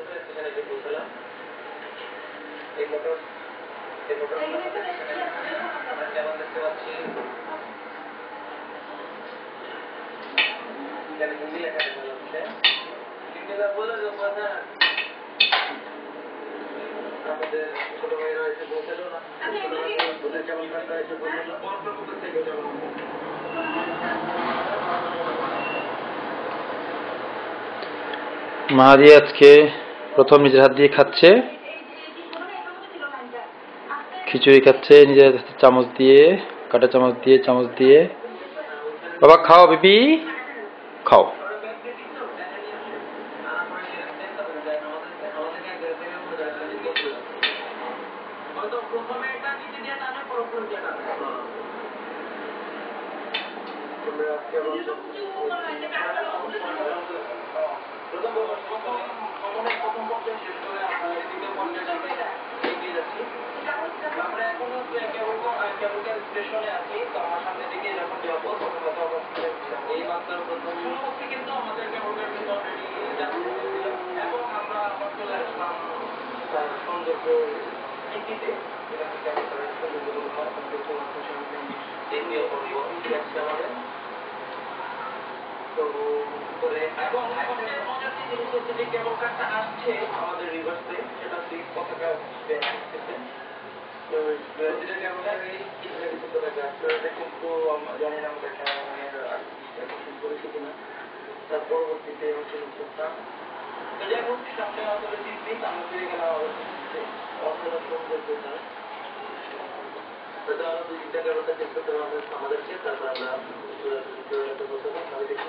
স্টেশনে এসে পৌঁছালাম। এই মোটর আমরা যেমন দেখতে পাচ্ছি এখানে হিন্দি লেখা দেখা যাচ্ছে। হিন্দিটা বলে দেবো না আমাদের ছোট ভাইরা এসে পৌঁছালো না, কেমন ঘন্টা এসে পৌঁছালো থেকে যাবো। মাহাদি আজকে প্রথম নিজের হাত দিয়ে খাচ্ছে, খিচুড়ি খাচ্ছে নিজের চামচ দিয়ে, কাঁটা চামচ দিয়ে। বাবা খাও, বিপি খাও। স্টেশনে আছি, তো আমার সামনে দিকে যখন যাবো তখন এই মাত্র প্রথম মুহূর্তে কিন্তু আমাদের কেবলকার কিন্তু অলরেডি যাচ্ছিল এবং আমরা আবার চলে আসলাম সৌন্দর্য নীতিতে, যেটা থেকে আমাদের দ্বিতীয় পর্ব যাচ্ছে আমাদের। তো এবং এখন মজার যে জিনিস হচ্ছে যে কেবল কারটা আসছে আমাদের রিভার্সে, সেটা সুইচ পতাকা আসতেছে। তো যেটা কেবল কার কিন্তু জানি না আমাদের করেছি কিনা, তার পরবর্তীতে হচ্ছে করতাম। তো যাই হোক সামনে আসলে 3 দিন আমরা ফিরে গেলাম অসাধারণ সৌন্দর্যতা। হয়তো আরো 2-3টা কারণটা চেক করতে হবে আমাদেরকে, তারপর আমরা বলতে পারবো তাহলে দেখি